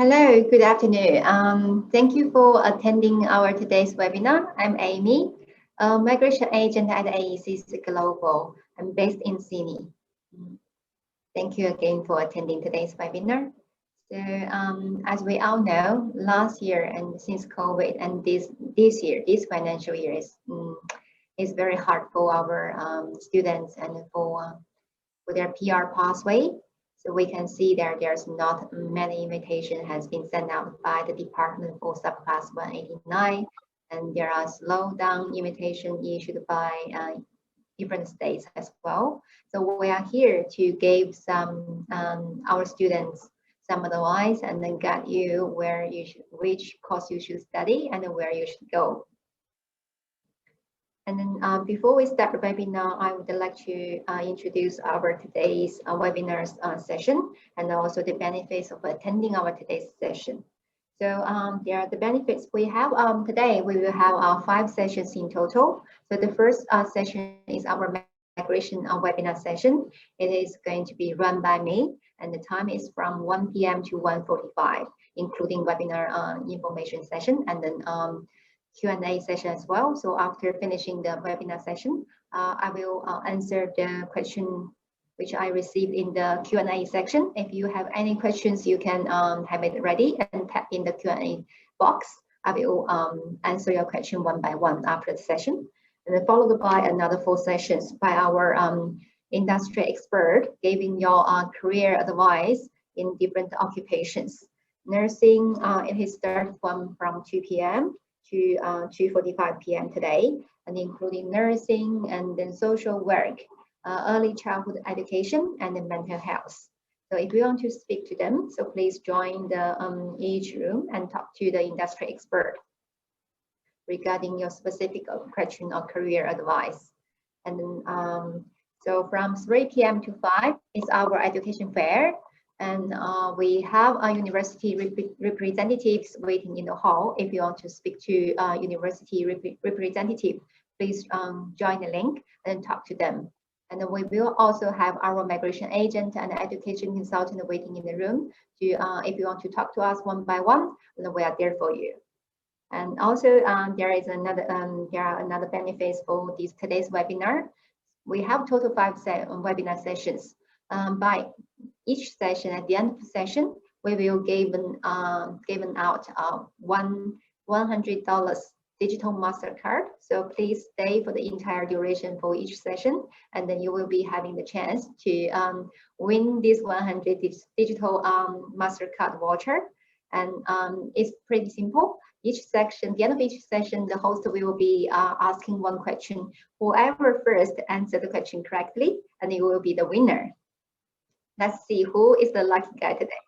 Hello, good afternoon. Thank you for attending our today's webinar. I'm Amy, a migration agent at AECC Global. I'm based in Sydney. Thank you again for attending today's webinar. So, as we all know, last year and since COVID and this financial year is very hard for our students and for their PR pathway. So we can see there's not many invitation has been sent out by the department for subclass 189, and there are slow down invitation issued by different states as well. So we are here to give some our students some advice and then guide you where you should, which course you should study and where you should go. And then before we start the webinar, I would like to introduce our today's webinar session and also the benefits of attending our today's session. So there are the benefits we have today. We will have 5 sessions in total. So the first session is our migration webinar session. It is going to be run by me, and the time is from 1 p.m. to 1:45, including webinar information session and then Q&A session as well. So after finishing the webinar session, I will answer the question which I received in the Q&A section. If you have any questions, you can have it ready and tap in the Q&A box. I will answer your question one by one after the session, and then followed by another 4 sessions by our industry expert giving your career advice in different occupations. Nursing, it starts from 2 p.m. to 2:45 p.m. today, and including nursing and then social work, early childhood education, and then mental health. So if you want to speak to them, so please join the each room and talk to the industry expert regarding your specific question or career advice. And then so from 3 p.m. to 5 is our education fair. And we have university representatives waiting in the hall. If you want to speak to university representative, please join the link and talk to them. And then we will also have our migration agent and education consultant waiting in the room. If you want to talk to us one by one, then we are there for you. And also there are another benefits for today's webinar. We have total 5 webinar sessions. By each session, at the end of the session, we will given out $100 digital MasterCard. So please stay for the entire duration for each session, and then you will be having the chance to win this 100 digital MasterCard voucher. And it's pretty simple. Each section, the end of each session, the host will be asking one question. Whoever first answer the question correctly, and you will be the winner. Let's see who is the lucky guy today.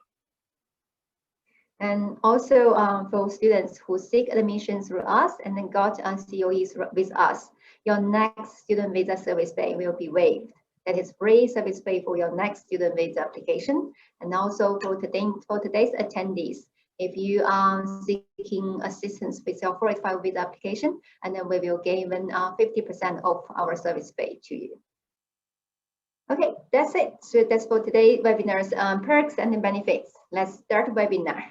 And also for students who seek admissions through us and then got COEs with us, your next student visa service fee will be waived. That is free service fee for your next student visa application. And also for today's attendees, if you are seeking assistance with your 485 visa application, and then we will give 50% of our service fee to you. Okay, that's it. So that's for today's webinar's perks and benefits. Let's start the webinar.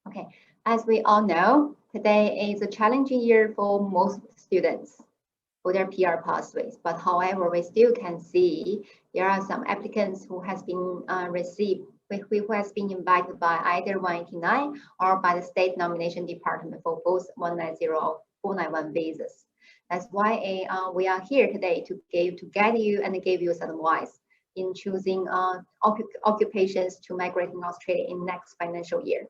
Okay, as we all know, today is a challenging year for most students for their PR pathways. But however, we still can see there are some applicants who has been who has been invited by either 189 or by the state nomination department for both 190 or 491 visas. That's why we are here today to guide you and give you some advice in choosing occupations to migrate in Australia in next financial year.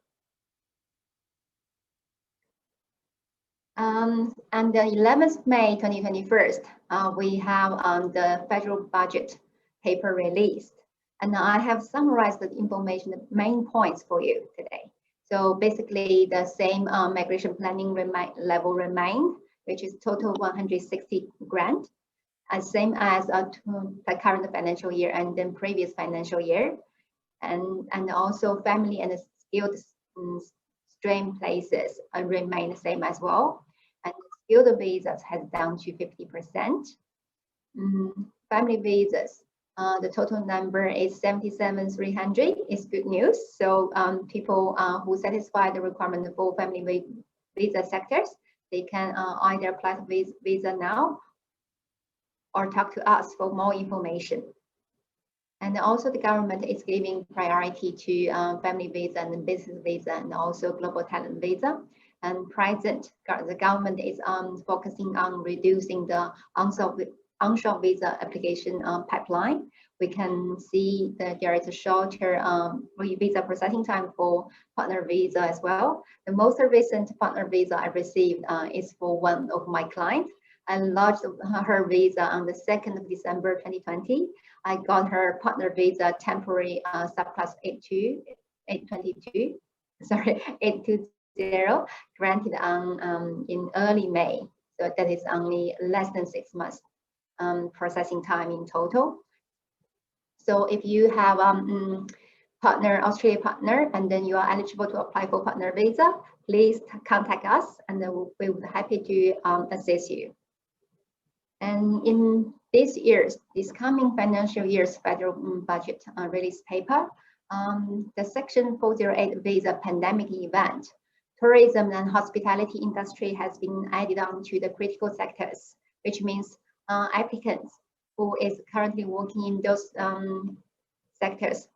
And the 11th May 2021, we have the federal budget paper released. And I have summarized the information, the main points for you today. So basically the same migration planning level remained, which is total 160 grant, and same as the current financial year and then previous financial year. And also family and skilled stream places remain the same as well. And skilled visas has down to 50%. Family visas The total number is 77,300. It's good news. So people who satisfy the requirement for family visa sectors, they can either apply for visa now or talk to us for more information. And also the government is giving priority to family visa and business visa and also global talent visa. And present, the government is focusing on reducing the onshore visa application pipeline. We can see that there is a shorter visa processing time for partner visa as well. The most recent partner visa I received is for one of my clients. I lodged her visa on the 2nd of December 2020. I got her partner visa temporary subclass 820, granted on in early May. So that is only less than 6 months processing time in total. So if you have Australia partner, and then you are eligible to apply for partner visa, please contact us, and then we would be happy to assist you. And in this coming financial year's federal budget release paper, the Section 408 visa pandemic event, tourism and hospitality industry has been added on to the critical sectors, which means applicants who is currently working in those sectors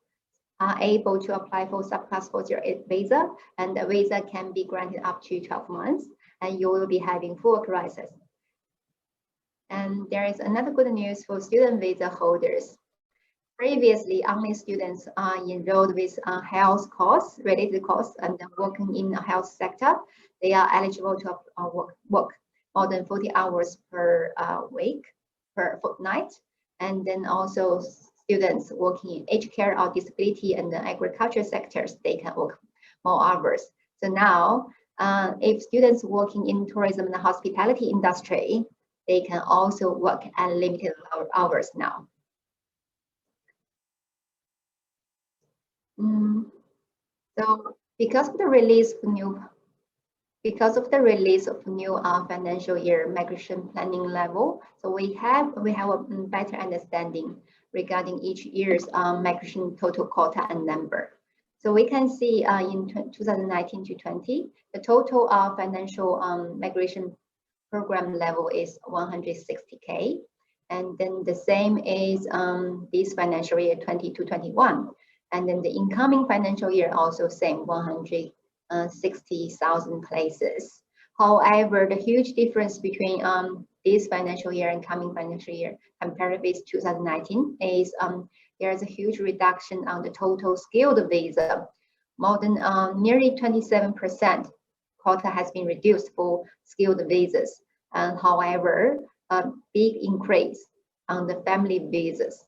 are able to apply for Subclass 408 visa, and the visa can be granted up to 12 months, and you will be having full access. And there is another good news for student visa holders. Previously, only students are enrolled with health course, related course, and working in the health sector. They are eligible to work more than 40 hours per week, per fortnight. And then also students working in aged care or disability and the agriculture sectors, they can work more hours. So now, if students working in tourism and the hospitality industry, they can also work unlimited hours now. So because of the release of new financial year migration planning level, so we have a better understanding regarding each year's migration total quota and number. So we can see in 2019 to 20, the total financial migration program level is 160K, and then the same is this financial year 20 to 21, and then the incoming financial year also same 160,000 places. However, the huge difference between this financial year and coming financial year compared with 2019 is there is a huge reduction on the total skilled visa. More than nearly 27% quota has been reduced for skilled visas, and however, a big increase on the family visas.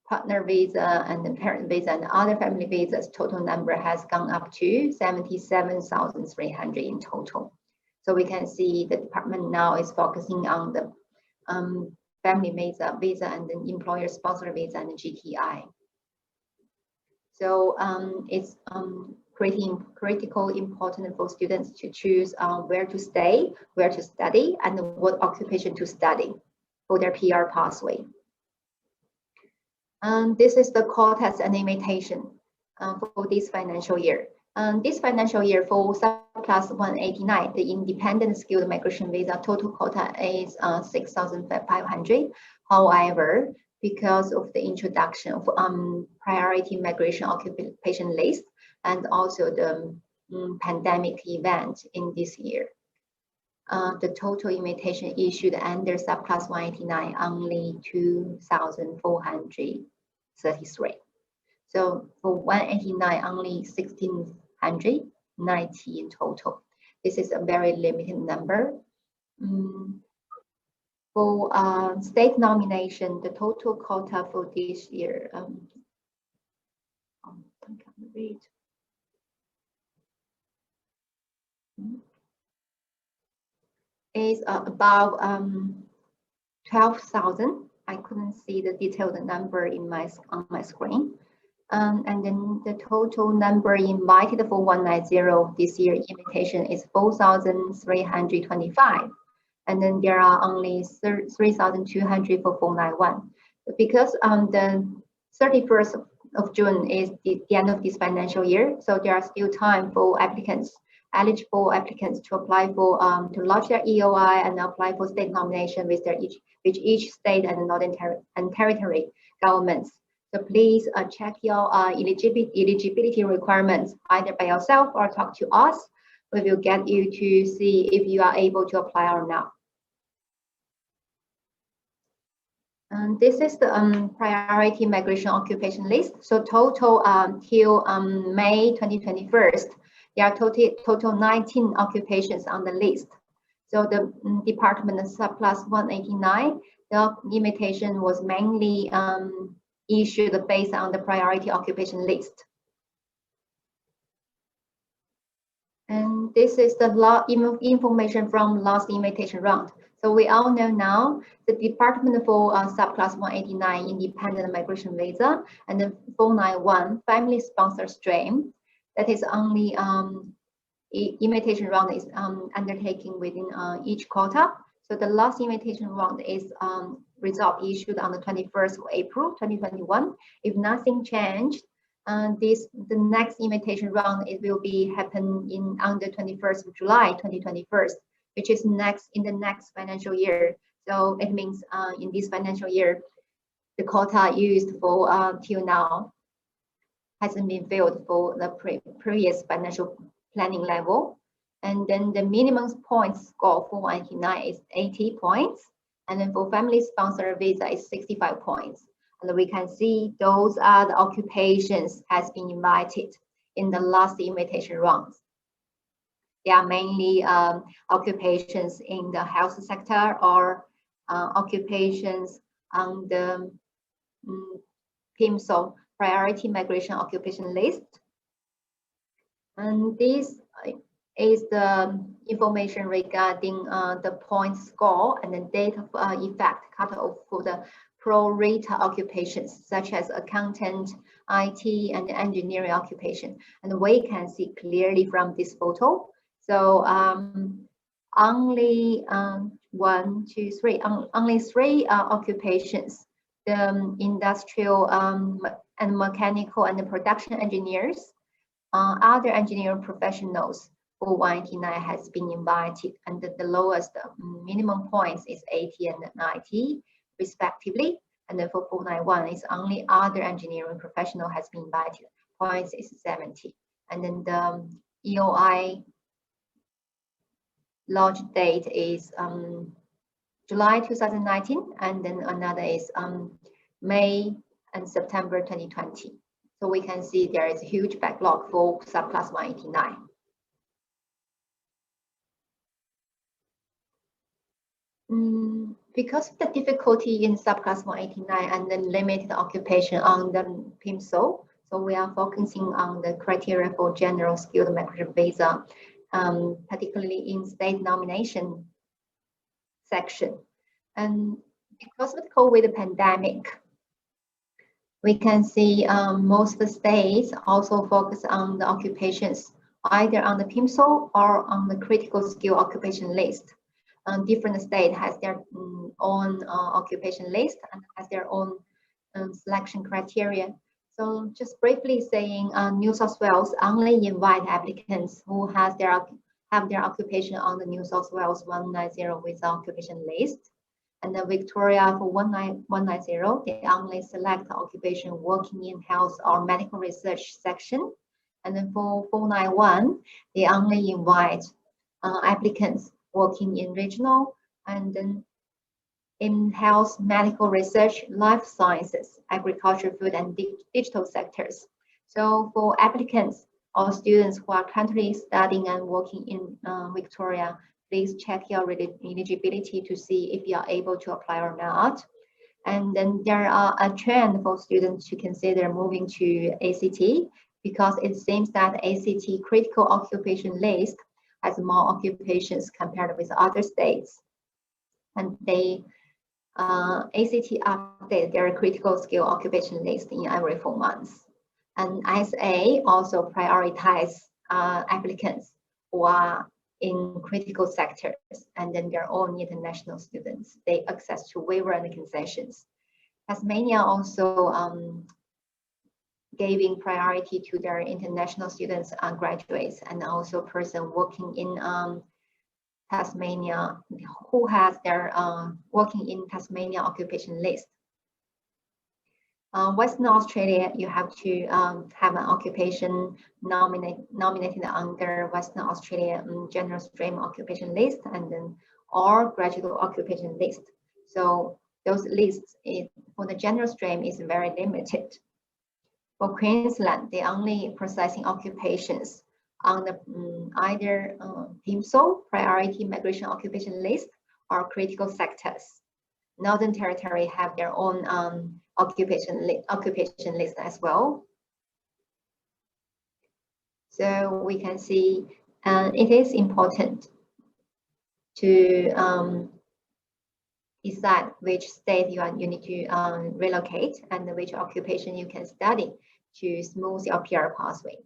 Partner visa and the parent visa and other family visas, total number has gone up to 77,300 in total. So we can see the department now is focusing on the family visa and then employer sponsor visa and the GTI. So it's critical important for students to choose where to stay, where to study, and what occupation to study for their PR pathway. This is the quotas and limitation for this financial year. This financial year for Subclass 189, the independent skilled migration visa total quota is 6,500. However, because of the introduction of priority migration occupation list and also the pandemic event in this year, the total invitation issued under Subclass 189 only 2,433. So for 189, only 1,690 in total. This is a very limited number. For state nomination, the total quota for this year, I can't read. Is about 12,000. I couldn't see the detailed number on my screen. And then the total number invited for 190 this year invitation is 4,325. And then there are only 3,200 for 491. Because the 31st of June is the end of this financial year, so there are still time for eligible applicants to apply for to lodge their EOI and apply for state nomination with each state and northern territory governments. So please check your eligibility requirements either by yourself or talk to us. We will get you to see if you are able to apply or not. And this is the priority migration occupation list. So total till May 2021, there are total 19 occupations on the list. So the department of Subclass 189, the invitation was mainly issued based on the priority occupation list. And this is the information from last invitation round. So we all know now the department for Subclass 189 independent migration visa and the 491 family sponsor stream, that is only invitation round is undertaking within each quota. So the last invitation round is result issued on the 21st of April 2021. If nothing changed, the next invitation round will be happen on the 21st of July 2021, which is in the next financial year. So it means in this financial year, the quota used for till now hasn't been filled for the previous financial planning level. And then the minimum points score for 189 is 80 points. And then for family sponsor visa is 65 points. And we can see those are the occupations has been invited in the last invitation rounds. They are mainly occupations in the health sector or occupations on the PIMSO priority migration occupation list. And this is the information regarding the point score and the date of effect cutoff for the pro rata occupations such as accountant, IT, and engineering occupation. And we can see clearly from this photo. So only only three occupations: the industrial and mechanical and the production engineers, other engineering professionals for 189 has been invited, and the lowest minimum points is 80 and 90 respectively. And then for 491 is only other engineering professional has been invited, points is 70. And then the EOI launch date is July 2019, and then another is May and September 2020. So we can see there is a huge backlog for Subclass 189. Because of the difficulty in Subclass 189 and the limited occupation on the PIMSO, so we are focusing on the criteria for general skilled migration visa, particularly in state nomination section. And because of the COVID pandemic, we can see most of the states also focus on the occupations either on the PIMSO or on the critical skill occupation list. Different state has their own occupation list and has their own selection criteria. So just briefly saying, New South Wales only invite applicants who have their occupation on the New South Wales 190 visa occupation list. And then Victoria for 190, they only select the occupation working in health or medical research section. And then for 491, they only invite applicants working in regional and then in health, medical research, life sciences, agriculture, food, and digital sectors. So for applicants or students who are currently studying and working in Victoria, please check your eligibility to see if you are able to apply or not. And then there are a trend for students to consider moving to ACT because it seems that ACT critical occupation list has more occupations compared with other states. And they ACT update their critical skill occupation list in every 4 months. And SA also prioritize applicants who are in critical sectors and then their own international students. They access to waiver and concessions. Tasmania also giving priority to their international students and graduates, and also person working in Tasmania who has their working in Tasmania occupation list. Western Australia, you have to have an occupation nominated under Western Australia general stream occupation list, and then or graduate occupation list. So those lists for the general stream is very limited. For Queensland, they only processing occupations on the either PIMSO, priority migration occupation list, or critical sectors. Northern Territory have their own occupation list as well. So we can see it is important to decide which state you need to relocate and which occupation you can study to smooth your PR pathway.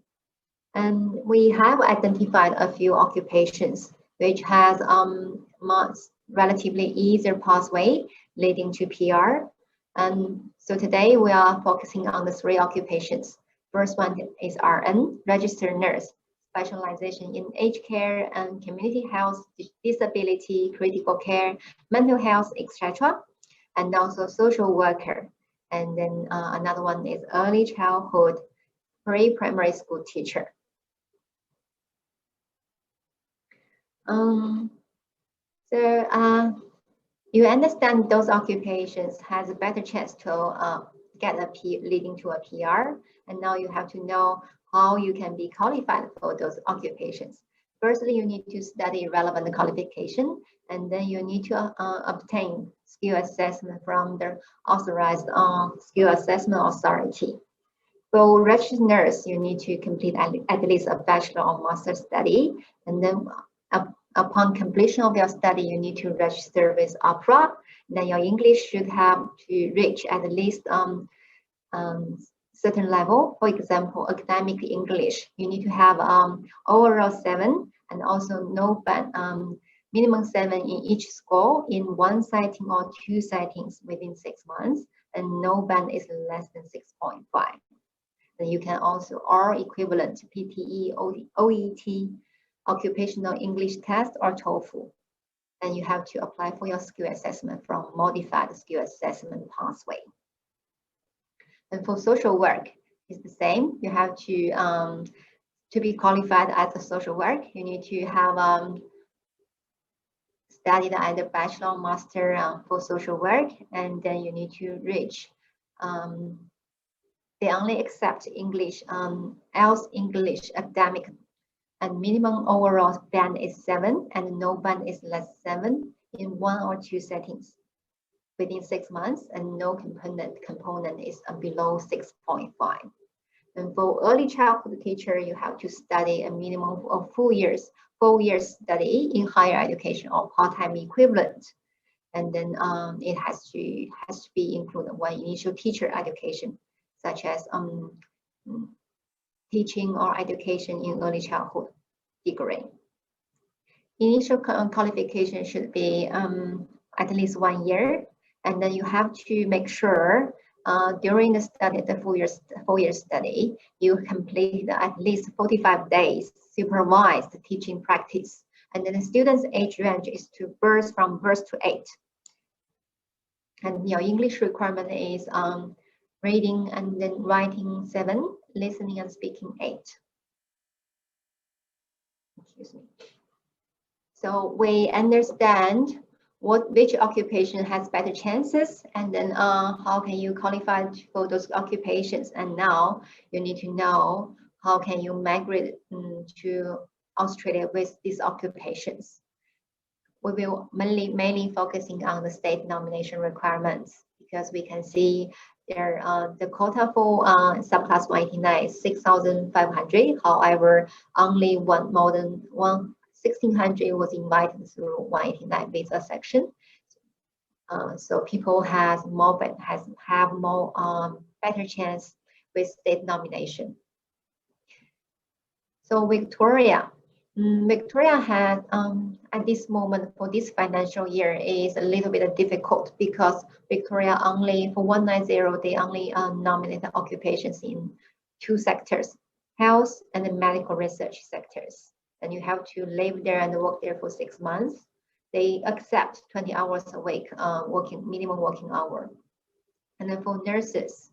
And we have identified a few occupations which has relatively easier pathway leading to PR. And so today we are focusing on the 3 occupations. First one is RN, registered nurse, specialization in aged care and community health, disability, critical care, mental health, etc. And also social worker. And then another one is early childhood, pre-primary school teacher. You understand those occupations has a better chance to get a leading to a PR, and now you have to know how you can be qualified for those occupations. Firstly, you need to study relevant qualification, and then you need to obtain skill assessment from the authorized skill assessment authority. For registered nurse, you need to complete at least a bachelor or master study, and then upon completion of your study, you need to register with APRA. Then your English should have to reach at least certain level. For example, academic English, you need to have overall 7 and also no band, minimum 7 in each score in 1 setting or 2 settings within 6 months, and no band is less than 6.5. Then you can also or equivalent PTE, OET, occupational English test or TOEFL. And you have to apply for your skill assessment from modified skill assessment pathway. And for social work, it's the same. You have to be qualified as a social work. You need to have studied either bachelor or master for social work, and then you need to reach. They only accept English, else English academic, and minimum overall band is 7, and no band is less 7 in 1 or 2 settings within 6 months, and no component is below 6.5. And for early childhood teacher, you have to study a minimum of 4 years study in higher education or part-time equivalent. And then it has to be included one initial teacher education, such as teaching or education in early childhood degree. Initial qualification should be at least 1 year, and then you have to make sure during the study, the 4 year study, you complete at least 45 days supervised teaching practice, and then the student's age range is from birth to 8. And your English requirement is reading and then writing 7, listening and speaking 8. Excuse me. So we understand which occupation has better chances, and then how can you qualify for those occupations. And now you need to know how can you migrate to Australia with these occupations. We will mainly focusing on the state nomination requirements, because we can see there the quota for subclass 189 is 6,500. However, only more than 1,600 was invited through 189 visa section. So people have more better chance with state nomination. So Victoria, Victoria had at this moment for this financial year is a little bit difficult because Victoria only for 190 they only nominate occupations in 2 sectors, health and the medical research sectors, and you have to live there and work there for 6 months. They accept 20 hours a week minimum working hour, and then for nurses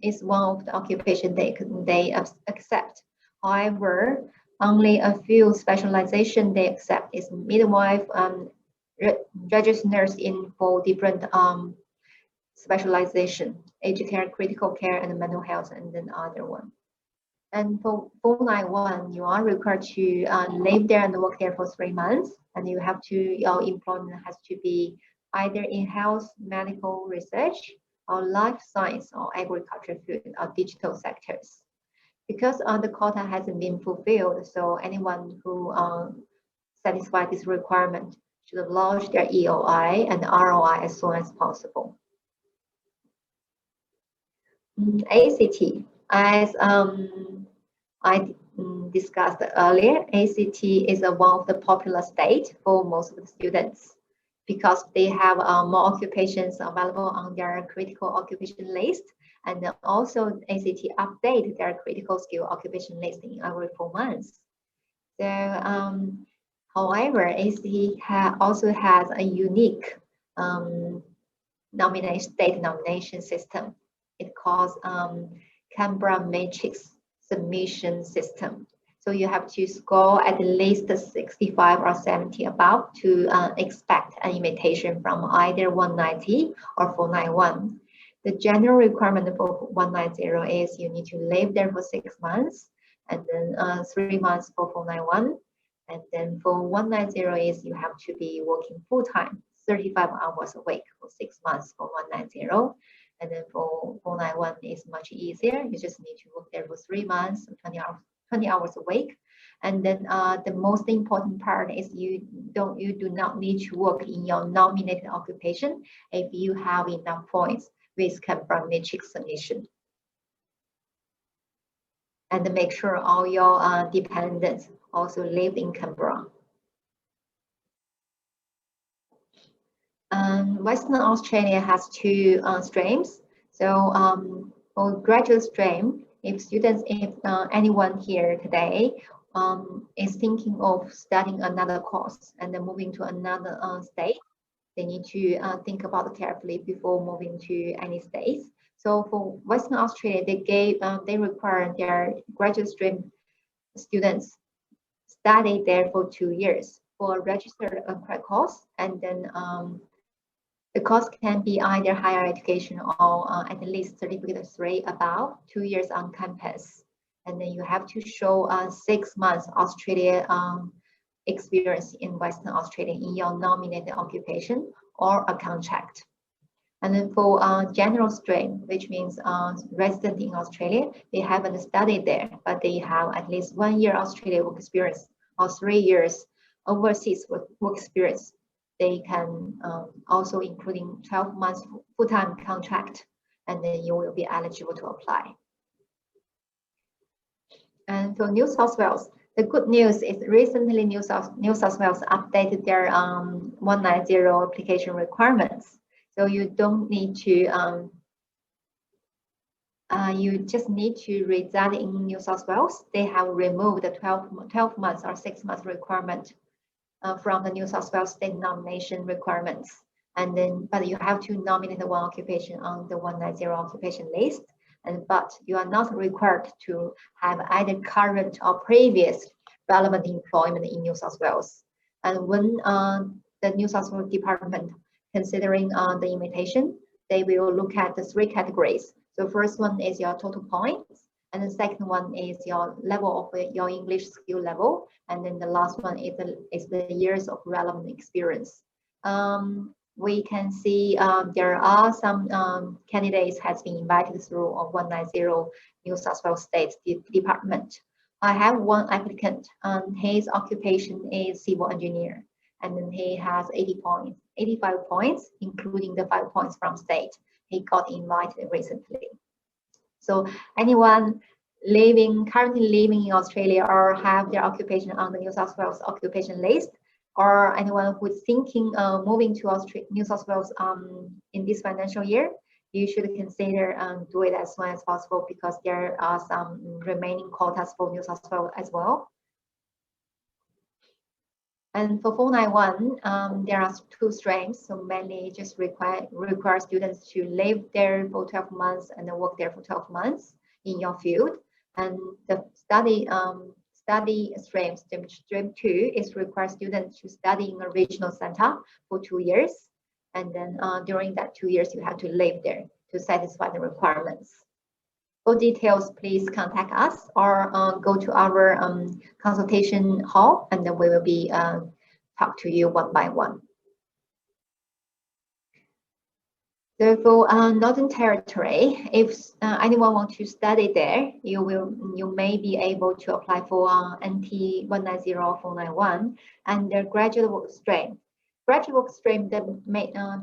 is one of the occupation they accept. However, only a few specialization they accept is midwife, registered nurse in for different specialization, aged care, critical care, and mental health, and then other one. And for 491, you are required to live there and work there for 3 months, and you have to, your employment has to be either in health, medical research, or life science, or agriculture, food, or digital sectors. Because the quota hasn't been fulfilled, so anyone who satisfies this requirement should launch their EOI and ROI as soon as possible. ACT, as I discussed earlier, ACT is one of the popular state for most of the students because they have more occupations available on their critical occupation list, and also ACT update their critical skill occupation list in every 4 months. So, however, ACT also has a unique state nomination system. It calls Canberra matrix submission system. So you have to score at least 65 or 70 above to expect an invitation from either 190 or 491. The general requirement for 190 is you need to live there for 6 months, and then 3 months for 491. And then for 190 is you have to be working full-time, 35 hours a week for 6 months for 190. And then for 491 is much easier. You just need to work there for 3 months, 20 hours a week. And then the most important part is you do not need to work in your nominated occupation if you have enough points with Canberra matrix submission. And make sure all your dependents also live in Canberra. Western Australia has 2 streams. So for graduate stream, if anyone here today is thinking of studying another course and then moving to another state, they need to think about it carefully before moving to any states. So for Western Australia, they require their graduate stream students study there for 2 years for a registered credit course, and then the course can be either higher education or at least certificate 3 above, 2 years on campus. And then you have to show 6 months Australia experience in Western Australia in your nominated occupation or a contract. And then for general stream, which means resident in Australia, they haven't studied there, but they have at least 1 year Australia work experience or 3 years overseas work experience. They can also including 12 months full-time contract, and then you will be eligible to apply. And for New South Wales, the good news is recently New South Wales updated their 190 application requirements. So you don't need to, you just need to reside in New South Wales. They have removed the 12 months or 6 months requirement from the New South Wales state nomination requirements. And then, but you have to nominate one occupation on the 190 occupation list. But you are not required to have either current or previous relevant employment in New South Wales. And when the New South Wales Department considering the invitation, they will look at the 3 categories. So first one is your total points, and the second one is your level of your English skill level, and then the last one is the years of relevant experience. We can see there are some candidates has been invited through 190 New South Wales State Department. I have one applicant, his occupation is civil engineer, and then he has 85 points, including the 5 points from state. He got invited recently. So anyone currently living in Australia or have their occupation on the New South Wales occupation list, or anyone who's thinking moving to New South Wales in this financial year, you should consider do it as soon as possible, because there are some remaining quotas for New South Wales as well. And for 491, there are 2 streams, so mainly just require students to live there for 12 months and then work there for 12 months in your field. And the study stream 2 is require students to study in a regional center for 2 years, and then during that 2 years you have to live there to satisfy the requirements. For details, please contact us or go to our consultation hall, and then we will be talk to you one by one. So for Northern Territory, if anyone wants to study there, you may be able to apply for NT 190 or 491 and the graduate work stream. Graduate work stream, the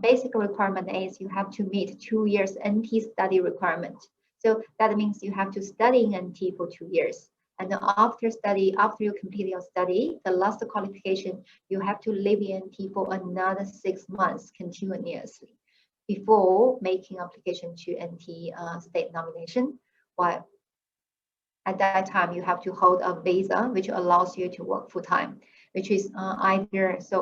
basic requirement is you have to meet 2 years NT study requirement. So that means you have to study in NT for 2 years. And after you complete your study, the last qualification, you have to live in NT for another 6 months continuously before making application to NT state nomination. While at that time, you have to hold a visa, which allows you to work full time, which is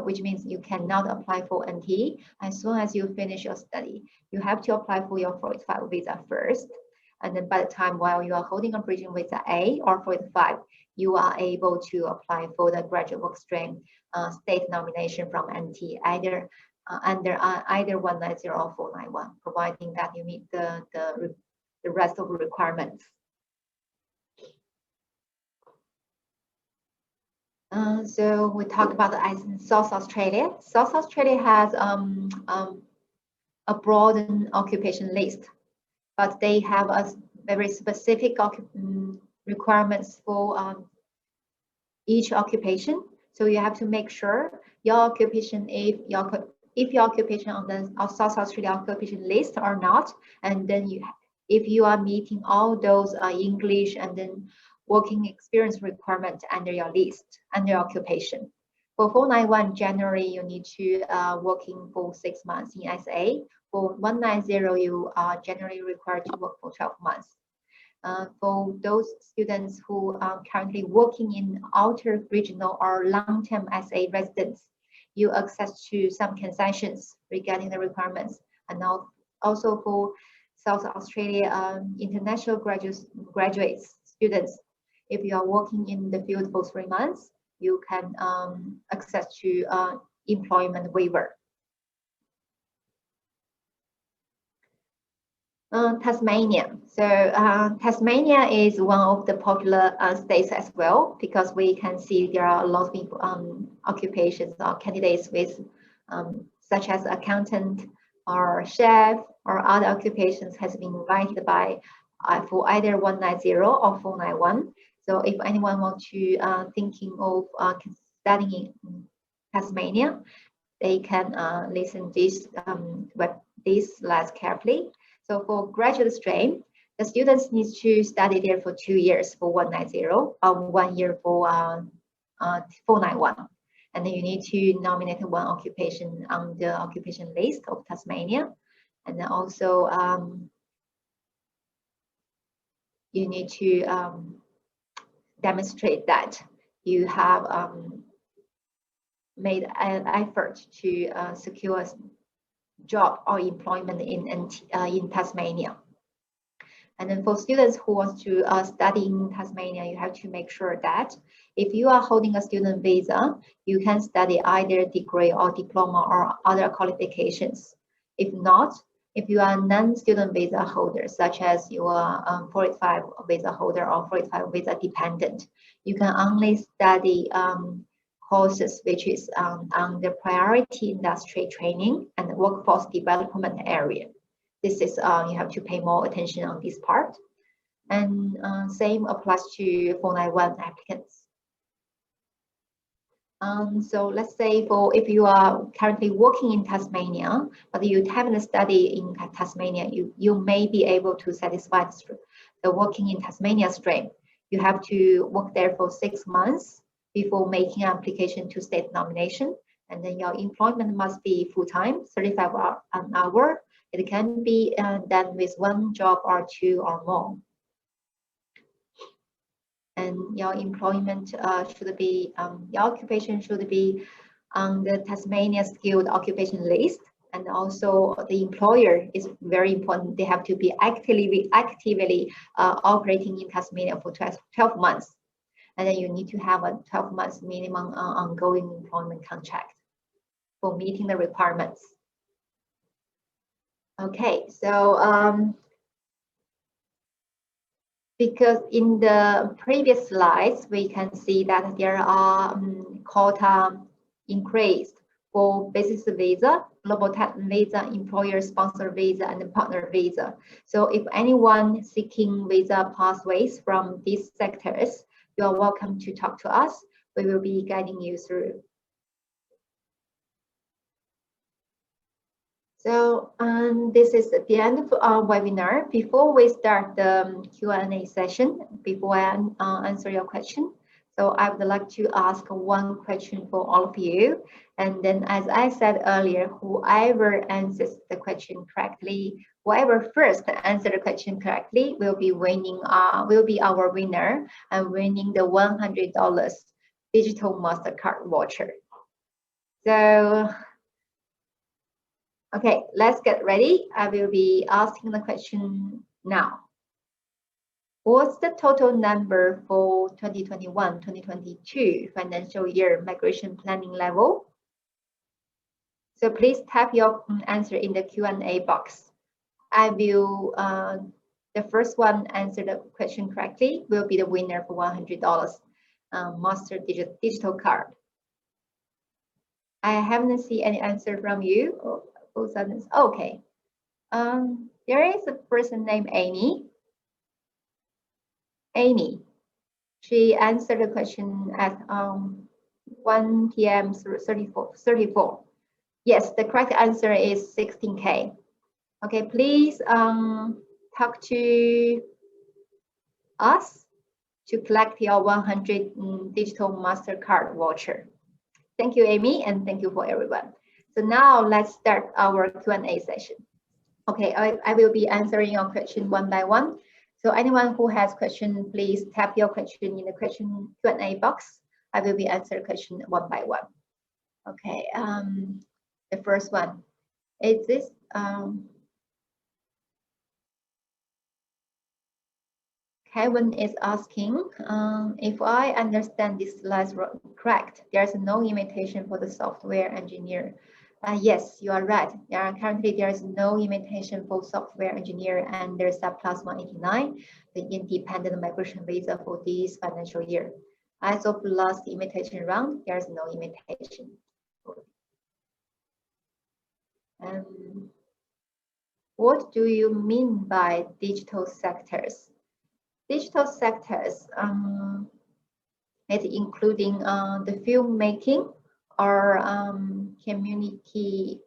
which means you cannot apply for NT as soon as you finish your study. You have to apply for your 45 visa first. And then by the time while you are holding a bridging visa A or 45, you are able to apply for the graduate work stream state nomination from NT, either under either 190 or 491, providing that you meet the rest of the requirements. So we talked about South Australia. South Australia has a broadened occupation list, but they have a very specific requirements for each occupation. So you have to make sure your occupation, if your occupation on the South Australia occupation list or not, and then if you are meeting all those English and then working experience requirement under your list, under your occupation. For 491, generally you need to working for 6 months in SA. For 190, you are generally required to work for 12 months. For those students who are currently working in outer regional or long-term SA residents, you access to some concessions regarding the requirements. And now also for South Australia international graduate students, if you are working in the field for 3 months, you can access to employment waiver. Tasmania. So Tasmania is one of the popular states as well, because we can see there are a lot of occupations or candidates with such as accountant or chef or other occupations has been invited by for either 190 or 491. So if anyone wants to thinking of studying in Tasmania, they can listen this these slides carefully. So for graduate stream, the students need to study there for 2 years for 190 or 1 year for 491. And then you need to nominate one occupation on the occupation list of Tasmania. And then also you need to demonstrate that you have made an effort to secure a job or employment in Tasmania. And then for students who want to study in Tasmania, you have to make sure that if you are holding a student visa, you can study either degree or diploma or other qualifications. If not, if you are non-student visa holder, such as you are 45 visa holder or 45 visa dependent, you can only study courses which is on the priority industry training and workforce development area. This is you have to pay more attention on this part. And same applies to 491 applicants. So let's say if you are currently working in Tasmania, but you haven't studied in Tasmania, you may be able to satisfy the working in Tasmania stream. You have to work there for 6 months before making application to state nomination. And then your employment must be full-time, 35 hours an hour. It can be done with 1 job or 2 or more. And your employment should be, your occupation should be on the Tasmania skilled occupation list. And also the employer is very important. They have to be actively operating in Tasmania for 12 months. And then you need to have a 12 months minimum ongoing employment contract for meeting the requirements. Okay, so because in the previous slides, we can see that there are quota increased for business visa, global talent visa, employer sponsored visa, and partner visa. So if anyone seeking visa pathways from these sectors, you are welcome to talk to us. We will be guiding you through. So this is the end of our webinar. Before we start the Q&A session, before I answer your question, so I would like to ask one question for all of you. And then, as I said earlier, whoever answers the question correctly, whoever first answers the question correctly will be winning. Will be our winner and winning the $100 digital Mastercard voucher. So. Okay, let's get ready. I will be asking the question now. What's the total number for 2021-2022 financial year migration planning level? So please type your answer in the Q&A box. I will, the first one answer the question correctly will be the winner for $100 Master digital card. I haven't seen any answer from you. Okay. There is a person named Amy. Amy, she answered the question at 1 p.m. 34. Yes, the correct answer is 16K. Okay, please talk to us to collect your 100 digital Mastercard voucher. Thank you, Amy, and thank you for everyone. So now let's start our Q&A session. Okay, I will be answering your question one by one. So anyone who has question, please type your question in the question Q&A box. I will be answering question one by one. Okay, the first one is this. Kevin is asking, if I understand this slide correct, there's no invitation for the software engineer. Yes, you are right. Currently, there is no invitation for software engineer and there's Subclass 189, the independent migration visa for this financial year. As of last invitation round, there is no invitation. What do you mean by digital sectors? Digital sectors, it's including the filmmaking or community,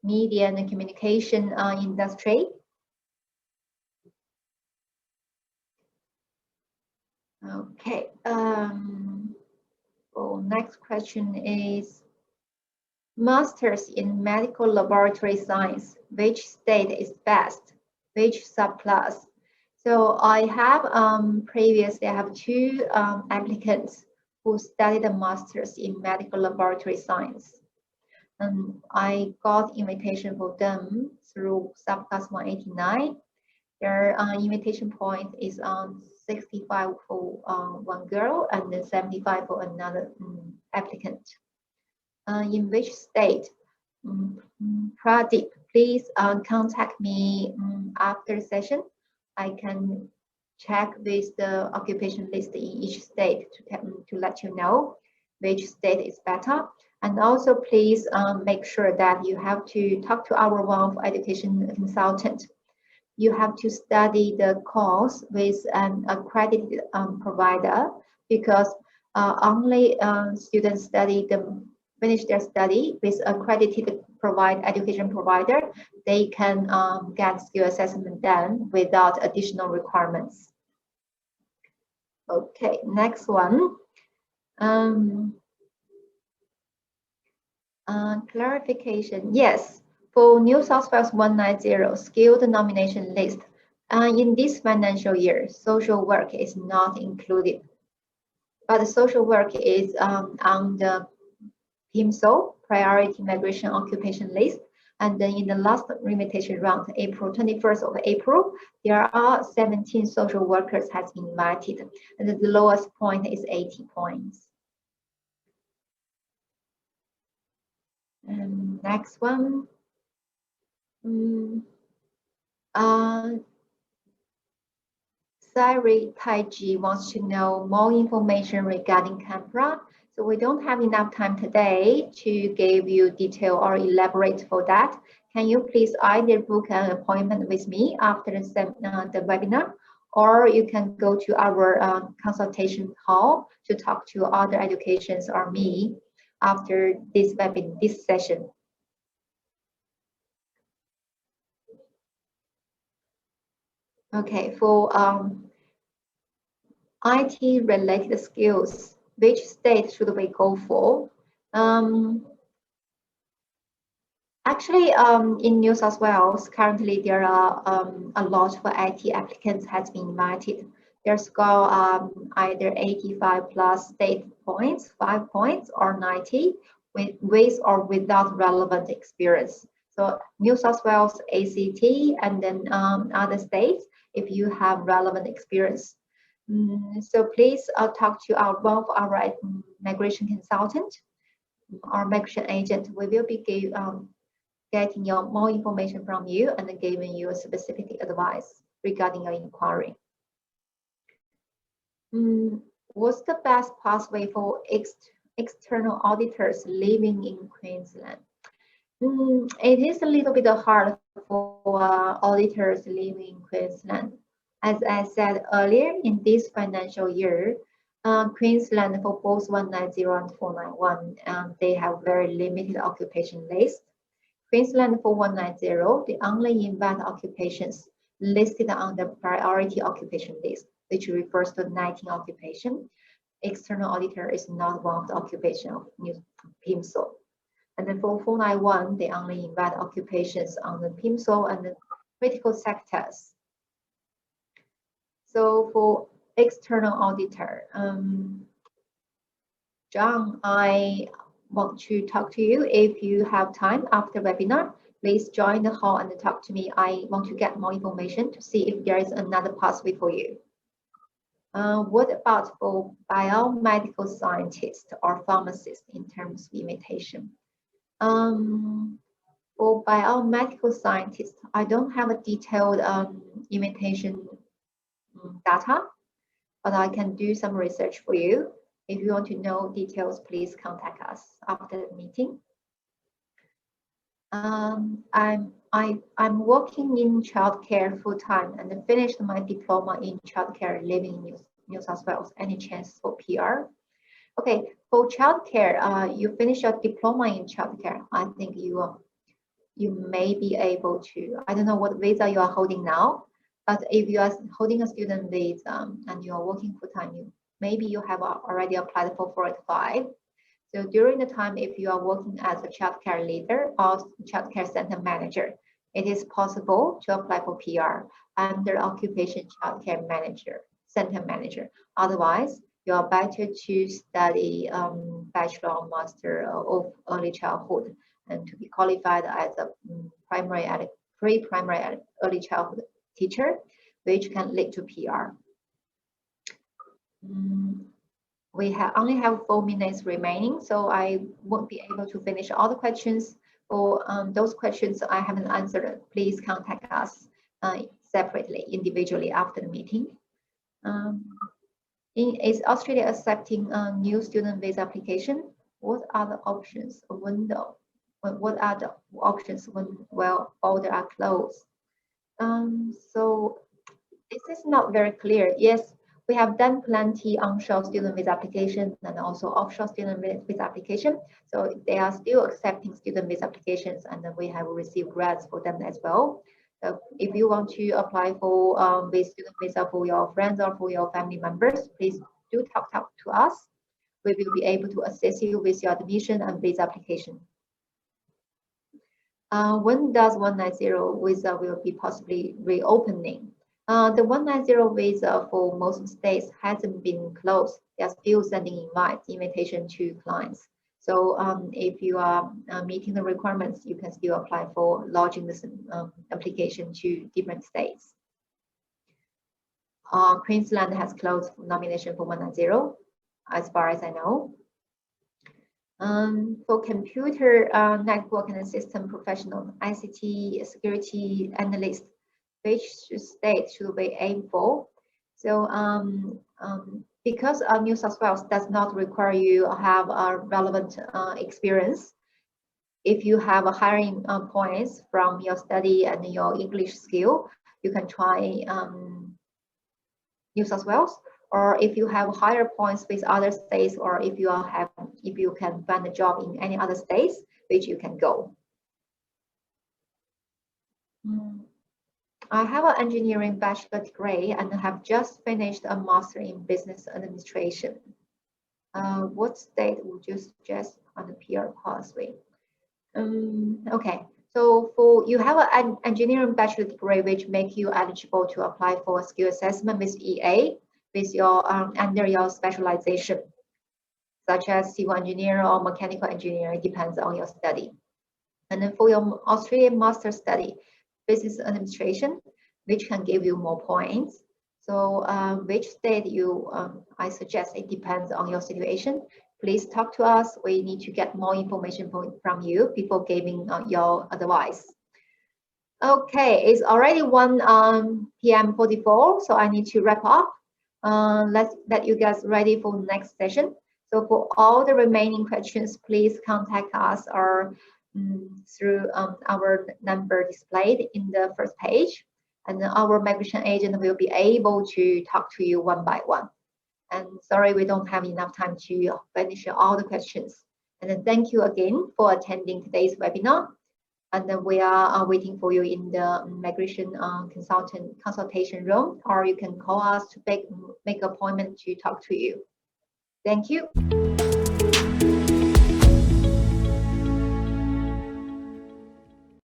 media and communication industry. Okay. So next question is Masters in Medical Laboratory Science. Which state is best? Which subclass? So I have previously I have 2 applicants who studied a master's in medical laboratory science. And I got invitation for them through Subclass 189. Their invitation point is 65 for one girl and then 75 for another applicant. In which state? Pradeep, please contact me after the session. I can check with the occupation list in each state to let you know which state is better. And also please make sure that you have to talk to our one of education consultant. You have to study the course with an accredited provider because only students finish their study with accredited provide education provider, they can get skill assessment done without additional requirements. Okay, next one. Clarification. Yes, for New South Wales 190 skilled nomination list, in this financial year, social work is not included. But the social work is on the PIMSO, Priority Migration Occupation List. And then in the last limitation round, April 21st of April, there are 17 social workers has been invited. And the lowest point is 80 points. And next one. Sari Taiji wants to know more information regarding Canberra. So we don't have enough time today to give you detail or elaborate for that. Can you please either book an appointment with me after the webinar, or you can go to our consultation hall to talk to other educations or me after this webinar, this session. Okay, for IT related skills, which state should we go for? Actually, in New South Wales, currently there are a lot of IT applicants has been invited. Their score either 85 plus state points, 5 points, or 90 with or without relevant experience. So New South Wales, ACT, and then other states, if you have relevant experience. So please talk to one of our migration consultant or migration agent. We will be getting more information from you and then giving you a specific advice regarding your inquiry. What's the best pathway for external auditors living in Queensland? It is a little bit hard for auditors living in Queensland. As I said earlier, in this financial year, Queensland for both 190 and 491, they have very limited occupation list. Queensland for 190, they only invite occupations listed on the priority occupation list, which refers to 19 occupation. External auditor is not one of the occupation of PIMSO. And then for 491, they only invite occupations on the PIMSO and the critical sectors. So for external auditor, John, I want to talk to you. If you have time after webinar, please join the hall and talk to me. I want to get more information to see if there is another pathway for you. What about for biomedical scientist or pharmacist in terms of imitation? For biomedical scientist, I don't have a detailed imitation data, but I can do some research for you. If you want to know details, please contact us after the meeting. I'm working in childcare full time and finished my diploma in childcare living in New South Wales. Any chance for PR? Okay, for childcare, you finish your diploma in childcare. I think you may be able to. I don't know what visa you are holding now, but if you are holding a student visa and you are working full time, maybe you have already applied for 485. So during the time, if you are working as a childcare leader or childcare center manager, it is possible to apply for PR under occupation childcare manager, center manager. Otherwise, you are better to study bachelor or master of early childhood and to be qualified as a pre-primary early childhood teacher, which can lead to PR. We only have 4 minutes remaining, so I won't be able to finish all the questions. For those questions I haven't answered, please contact us separately, individually after the meeting. Is Australia accepting a new student visa application? What are the options? What are the options when borders are closed? So this is not very clear. Yes, We have done plenty onshore student visa application and also offshore student visa application. So they are still accepting student visa applications, and we have received grants for them as well. So if you want to apply for this student visa for your friends or for your family members, please do talk to us. We will be able to assist you with your admission and visa application. When does 190 visa will be possibly reopening? The 190 visa for most states hasn't been closed. They are still sending invitation to clients. So if you are meeting the requirements, you can still apply for lodging this application to different states. Queensland has closed nomination for 190, as far as I know. For computer network and system professional, ICT security analyst, which state should we aim for? So because New South Wales does not require you to have a relevant experience, if you have a hiring points from your study and your English skill, you can try New South Wales. Or if you have higher points with other states, or if you can find a job in any other states, which you can go. I have an engineering bachelor degree and have just finished a master in business administration. What state would you suggest on the PR pathway? Okay, so you have an engineering bachelor degree, which make you eligible to apply for a skill assessment with EA. With your under your specialization, such as civil engineer or mechanical engineer, it depends on your study. And then for your Australian master study, business administration, which can give you more points. So which state I suggest it depends on your situation. Please talk to us. We need to get more information from you before giving your advice. Okay, it's already 1 p.m. 44, so I need to wrap up. Let's get you guys ready for the next session. So for all the remaining questions, please contact us or through our number displayed in the first page, and our migration agent will be able to talk to you one by one. And sorry, we don't have enough time to finish all the questions. And then thank you again for attending today's webinar. And then we are waiting for you in the migration consultation room, or you can call us to make an appointment to talk to you. Thank you.